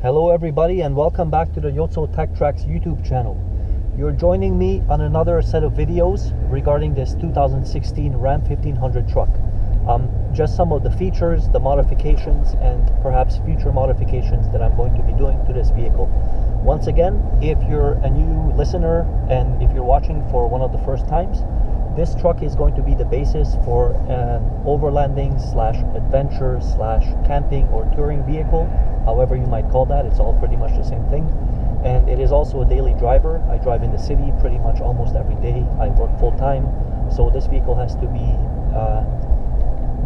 Hello everybody and welcome back to the Yotso Tech Tracks YouTube channel. You're joining me on another set of videos regarding this 2016 Ram 1500 truck. Just some of the features, the modifications, and perhaps future modifications that I'm going to be doing to this vehicle. Once again, if you're a new listener and if you're watching for one of the first times, this truck is going to be the basis for an overlanding / adventure / camping or touring vehicle, however you might call that. It's all pretty much the same thing. And it is also a daily driver. I drive in the city pretty much almost every day. I work full time, so this vehicle has to be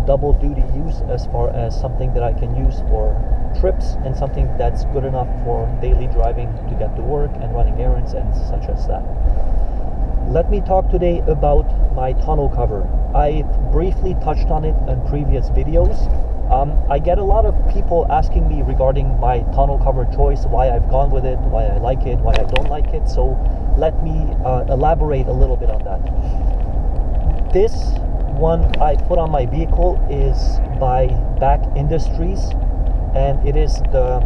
double duty use as far as something that I can use for trips and something that's good enough for daily driving to get to work and running errands and such as that. Let me talk today about my tonneau cover. I briefly touched on it in previous videos. I get a lot of people asking me regarding my tonneau cover choice, why I've gone with it, why I like it, why I don't like it. So let me elaborate a little bit on that. This one I put on my vehicle is by Back Industries, and it is the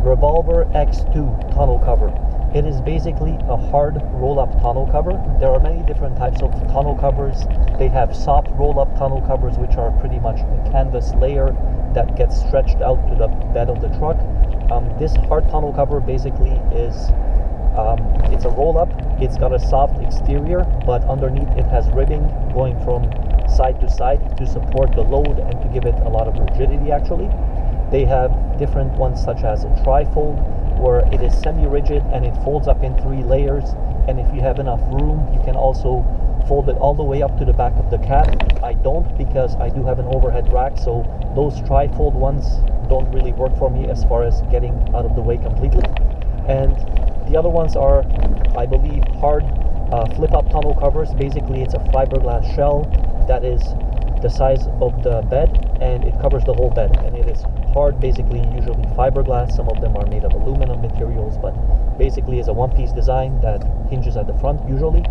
Revolver X2 tonneau cover. It is basically a hard roll-up tonneau cover. There are many different types of tonneau covers. They have soft roll-up tonneau covers, which are pretty much a canvas layer that gets stretched out to the bed of the truck. This hard tonneau cover basically is, it's a roll-up. It's got a soft exterior, but underneath it has ribbing going from side to side to support the load and to give it a lot of rigidity actually. They have different ones such as a tri-fold, where it is semi-rigid and it folds up in 3 layers, and if you have enough room you can also fold it all the way up to the back of the cab. I don't, because I do have an overhead rack, so those tri-fold ones don't really work for me as far as getting out of the way completely. And the other ones are, I believe, hard flip-up tonneau covers. Basically it's a fiberglass shell that is the size of the bed and it covers the whole bed, and it is hard, basically usually fiberglass. Some of them are made of aluminum materials, but basically is a one-piece design that hinges at the front usually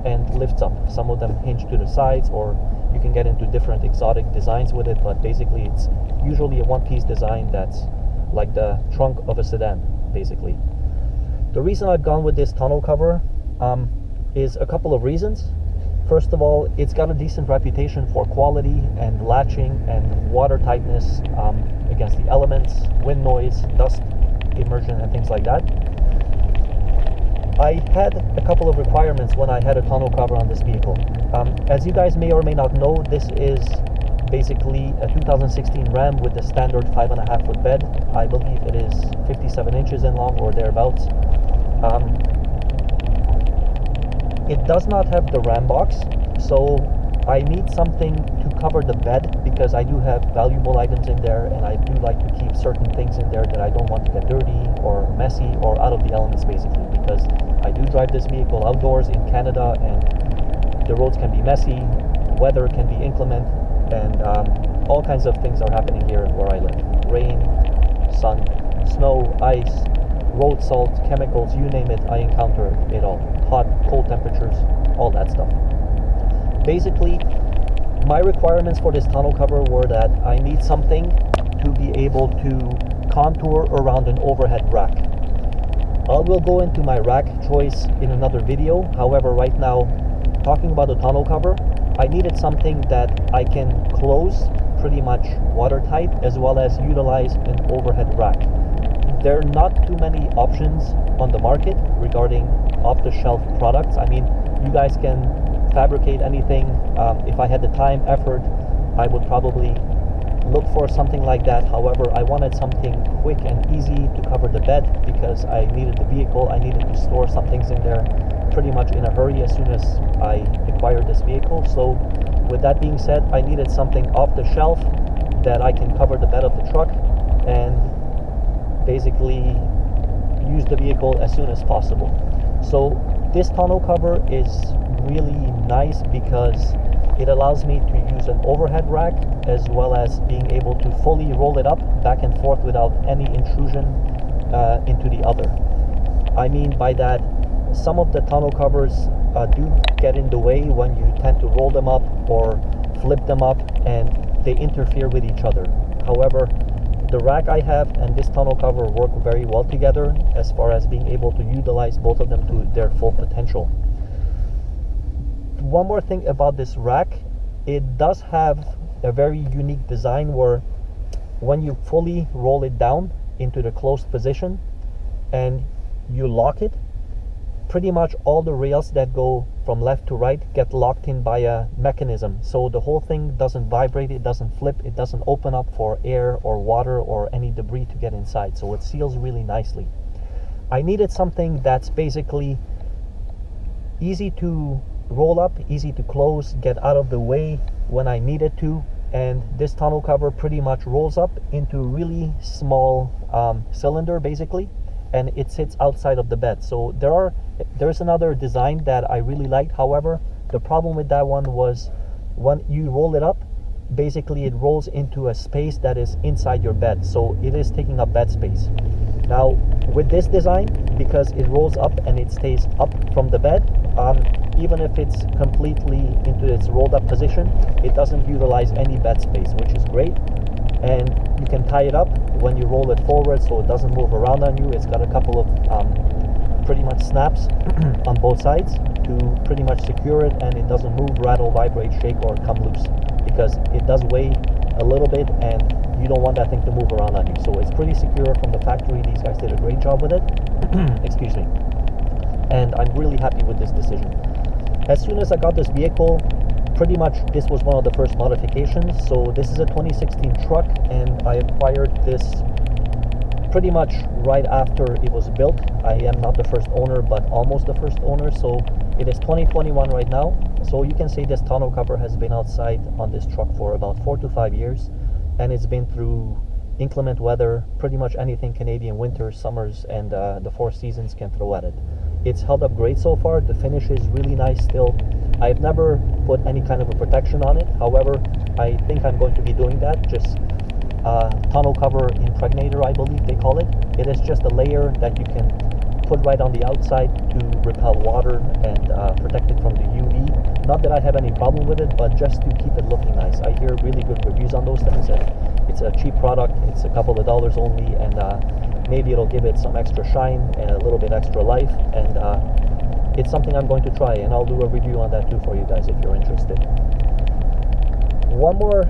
and lifts up. Some of them hinge to the sides, or you can get into different exotic designs with it, but basically it's usually a one-piece design that's like the trunk of a sedan basically. The reason I've gone with this tonneau cover is a couple of reasons. First of all, it's got a decent reputation for quality and latching and water tightness against the elements, wind noise, dust immersion, and things like that. I had a couple of requirements when I had a tonneau cover on this vehicle. As you guys may or may not know, this is basically a 2016 Ram with the standard 5.5 foot bed. I believe it is 57 inches in long or thereabouts. It does not have the Ram box, so I need something to cover the bed because I do have valuable items in there, and I do like to keep certain things in there that I don't want to get dirty or messy or out of the elements basically, because I do drive this vehicle outdoors in Canada and the roads can be messy, weather can be inclement, and all kinds of things are happening here where I live. Rain, sun, snow, ice, road salt, chemicals, you name it, I encounter it all. Hot, cold temperatures, all that stuff. Basically, my requirements for this tonneau cover were that I need something to be able to contour around an overhead rack. I will go into my rack choice in another video. However, right now, talking about the tonneau cover, I needed something that I can close pretty much watertight as well as utilize an overhead rack. There are not too many options on the market regarding off-the-shelf products. I mean, you guys can fabricate anything. If I had the time, effort, I would probably look for something like that. However, I wanted something quick and easy to cover the bed because I needed the vehicle. I needed to store some things in there pretty much in a hurry as soon as I acquired this vehicle. So with that being said, I needed something off the shelf that I can cover the bed of the truck and basically use the vehicle as soon as possible. So this tonneau cover is really nice because it allows me to use an overhead rack as well as being able to fully roll it up back and forth without any intrusion into the other. I mean by that, some of the tonneau covers do get in the way when you tend to roll them up or flip them up and they interfere with each other. However, the rack I have and this tonneau cover work very well together as far as being able to utilize both of them to their full potential. One more thing about this rack, it does have a very unique design where when you fully roll it down into the closed position and you lock it, pretty much all the rails that go from left to right get locked in by a mechanism. So the whole thing doesn't vibrate, it doesn't flip, it doesn't open up for air or water or any debris to get inside. So it seals really nicely. I needed something that's basically easy to roll up, easy to close, get out of the way when I need it to. And this tonneau cover pretty much rolls up into a really small cylinder basically, and it sits outside of the bed. So there's another design that I really liked. However, the problem with that one was when you roll it up, basically it rolls into a space that is inside your bed, so it is taking up bed space. Now with this design, because it rolls up and it stays up from the bed, even if it's completely into its rolled up position, it doesn't utilize any bed space, which is great. And you can tie it up when you roll it forward so it doesn't move around on you. It's got a couple of pretty much snaps on both sides to pretty much secure it, and it doesn't move, rattle, vibrate, shake, or come loose, because it does weigh a little bit and you don't want that thing to move around on you. So it's pretty secure from the factory. These guys did a great job with it. Excuse me. And I'm really happy with this decision. As soon as I got this vehicle, pretty much this was one of the first modifications. So this is a 2016 truck, and I acquired this pretty much right after it was built. I am not the first owner, but almost the first owner. So it is 2021 right now. So you can say this tonneau cover has been outside on this truck for about 4 to 5 years, and it's been through inclement weather, pretty much anything Canadian winters, summers, and the 4 seasons can throw at it. It's held up great so far. The finish is really nice still. I've never put any kind of a protection on it. However, I think I'm going to be doing that. Just tonneau cover Impregnator, I believe they call it. It is just a layer that you can put right on the outside to repel water and protect it from the UV. Not that I have any problem with it, but just to keep it looking nice. I hear really good reviews on those things, and it's a cheap product. It's a couple of dollars only, and maybe it'll give it some extra shine and a little bit extra life, and it's something I'm going to try, and I'll do a review on that too for you guys if you're interested. One more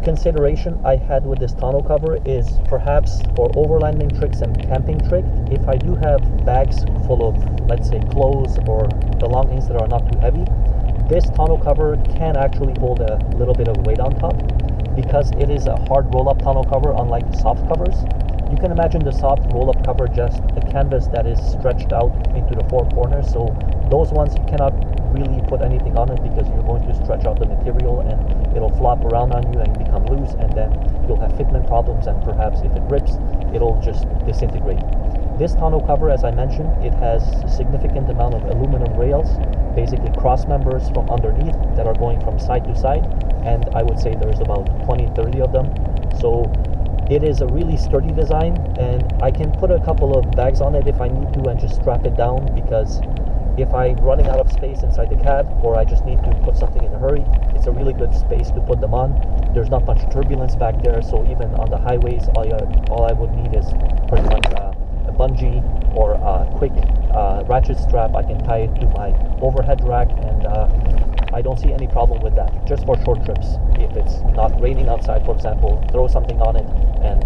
consideration I had with this tonneau cover is perhaps for overlanding tricks and camping trick, if I do have bags full of, let's say, clothes or belongings that are not too heavy, this tonneau cover can actually hold a little bit of weight on top, because it is a hard roll-up tonneau cover, unlike the soft covers. You can imagine the soft roll-up cover just a canvas that is stretched out into the 4 corners, so those ones you cannot really put anything on it because you're going to stretch out the material and it'll flop around on you and become loose, and then you'll have fitment problems, and perhaps if it rips, it'll just disintegrate. This tonneau cover, as I mentioned, it has a significant amount of aluminum rails, basically cross members from underneath that are going from side to side, and I would say there's about 20-30 of them. So it is a really sturdy design, and I can put a couple of bags on it if I need to and just strap it down, because if I'm running out of space inside the cab or I just need to put something in a hurry, it's a really good space to put them on. There's not much turbulence back there, so even on the highways, all I would need is pretty much a bungee or a quick ratchet strap. I can tie it to my overhead rack, and I don't see any problem with that, just for short trips. If it's not raining outside, for example, throw something on it, and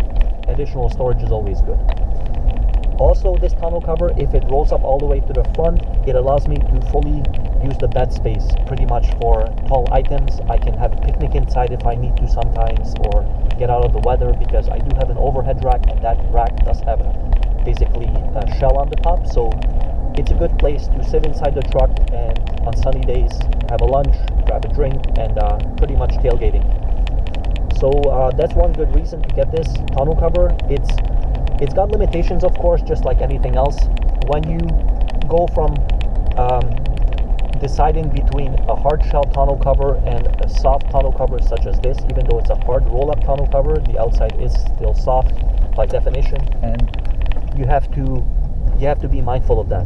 additional storage is always good. Also, this tonneau cover, if it rolls up all the way to the front, it allows me to fully use the bed space pretty much for tall items. I can have a picnic inside if I need to sometimes, or get out of the weather, because I do have an overhead rack, and that rack does have basically a shell on the top, so it's a good place to sit inside the truck and on sunny days have a lunch, grab a drink, and pretty much tailgating. So that's one good reason to get this tonneau cover. It's got limitations, of course, just like anything else. When you go from deciding between a hard shell tonneau cover and a soft tonneau cover such as this, even though it's a hard roll-up tonneau cover, the outside is still soft by definition, and you have to be mindful of that.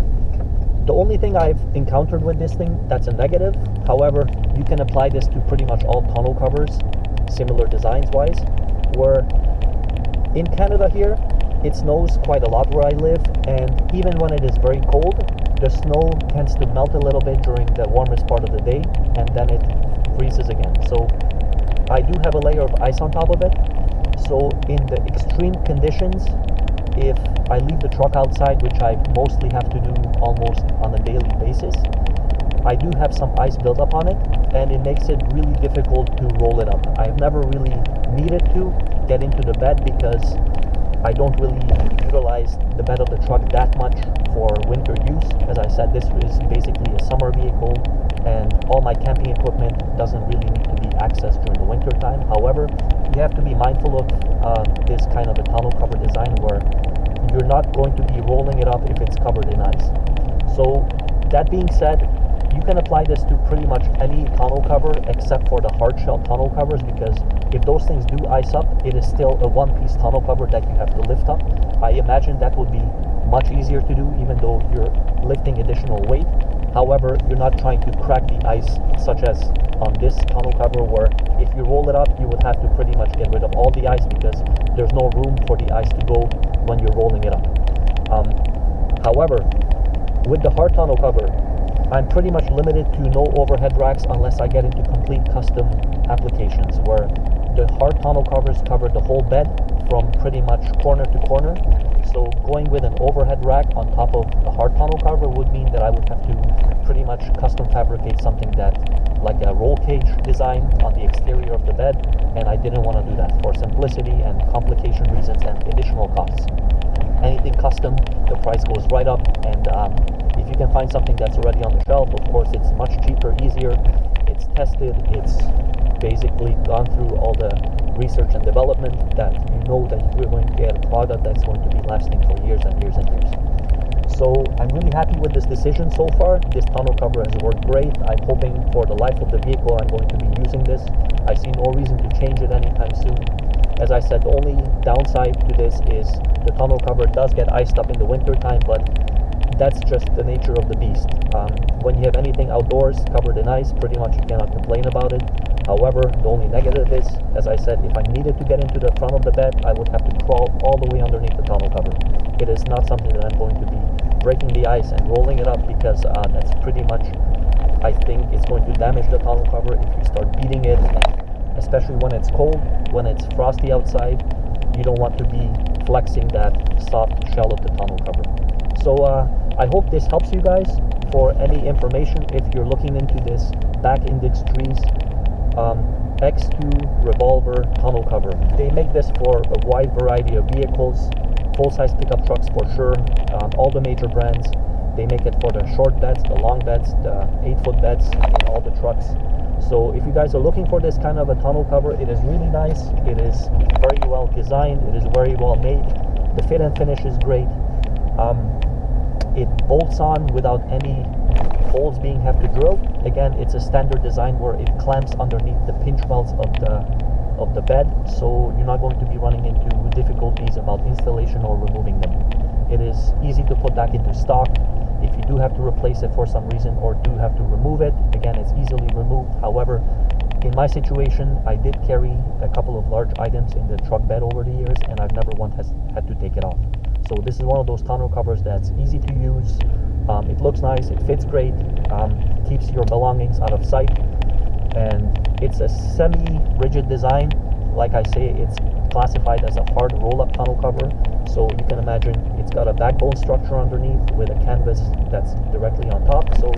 The only thing I've encountered with this thing that's a negative, however, you can apply this to pretty much all tonneau covers, similar designs wise, where In Canada here, it snows quite a lot where I live, and even when it is very cold, the snow tends to melt a little bit during the warmest part of the day, and then it freezes again. So I do have a layer of ice on top of it. So in the extreme conditions, if I leave the truck outside, which I mostly have to do almost on a daily basis, I do have some ice built up on it, and it makes it really difficult to roll it up. I've never really needed to get into the bed because I don't really utilize the bed of the truck that much for winter use. As I said, this is basically a summer vehicle, and all my camping equipment doesn't really need to be accessed during the winter time. However, you have to be mindful of this kind of a tonneau cover design where you're not going to be rolling it up if it's covered in ice. So that being said, you can apply this to pretty much any tonneau cover except for the hard shell tonneau covers, because if those things do ice up, it is still a one-piece tonneau cover that you have to lift up. I imagine that would be much easier to do, even though you're lifting additional weight. However, you're not trying to crack the ice, such as on this tonneau cover, where if you roll it up, you would have to pretty much get rid of all the ice because there's no room for the ice to go when you're rolling it up. However, with the hard tonneau cover, I'm pretty much limited to no overhead racks unless I get into complete custom applications where the hard tonneau covers cover the whole bed from pretty much corner to corner. So going with an overhead rack on top of the hard tonneau cover would mean that I would have to pretty much custom fabricate something that, like a roll cage design on the exterior of the bed, and I didn't want to do that for simplicity and complication reasons and additional costs. Anything custom, the price goes right up, and if you can find something that's already on the shelf, of course it's much cheaper, easier, it's tested, it's basically gone through all the research and development that you know that you're going to get a product that's going to be lasting for years and years and years. So I'm really happy with this decision so far. This tonneau cover has worked great. I'm hoping for the life of the vehicle I'm going to be using this. I see no reason to change it anytime soon. As I said, the only downside to this is the tonneau cover does get iced up in the winter time, but that's just the nature of the beast. When you have anything outdoors covered in ice, pretty much you cannot complain about it. However, the only negative is, as I said, if I needed to get into the front of the bed, I would have to crawl all the way underneath the tonneau cover. It is not something that I'm going to be breaking the ice and rolling it up, because that's pretty much, I think, it's going to damage the tonneau cover if you start beating it, and especially when it's cold, when it's frosty outside, you don't want to be flexing that soft shell of the tonneau cover. So I hope this helps you guys. For any information, if you're looking into this Back Index Trees X2 revolver tonneau cover, they make this for a wide variety of vehicles, full-size pickup trucks for sure, all the major brands. They make it for the short beds, the long beds, the 8-foot beds in all the trucks. So if you guys are looking for this kind of a tonneau cover, it is really nice. It is very well designed. It is very well made. The fit and finish is great. It bolts on without any holes being have to drill. Again, it's a standard design where it clamps underneath the pinch welds of the bed, so you're not going to be running into difficulties about installation or removing them. It is easy to put back into stock. If you do have to replace it for some reason or do have to remove it, again, it's easily removed. However, in my situation, I did carry a couple of large items in the truck bed over the years, and I've never once had to take it off. So this is one of those tonneau covers that's easy to use. It looks nice, it fits great, keeps your belongings out of sight, and it's a semi-rigid design. Like I say, it's classified as a hard roll-up tonneau cover, so you can imagine it's got a backbone structure underneath with a canvas that's directly on top. So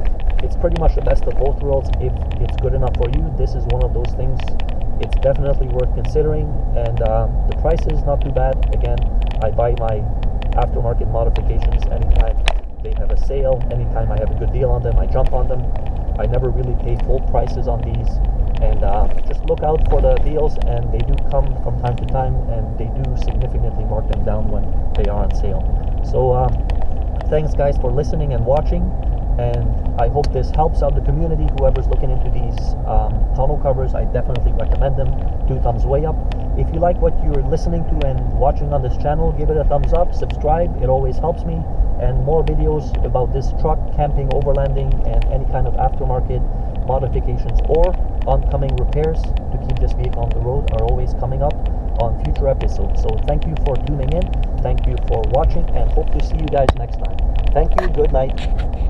it's pretty much the best of both worlds. If it's good enough for you, this is one of those things. It's definitely worth considering, and the price is not too bad. Again, I buy my aftermarket modifications anytime they have a sale, anytime I have a good deal on them, I jump on them. I never really pay full prices on these, and just look out for the deals, and they do come from time to time, and they do significantly mark them down when they are on sale. So thanks guys for listening and watching, and I hope this helps out the community. Whoever's looking into these tonneau covers, I definitely recommend them. 2 thumbs way up. If you like what you're listening to and watching on this channel, give it a thumbs up, subscribe, it always helps me. And more videos about this truck, camping, overlanding, and any kind of aftermarket modifications or oncoming repairs to keep this vehicle on the road are always coming up. on future episodes. So thank you for tuning in, thank you for watching, and hope to see you guys next time. Thank you, good night.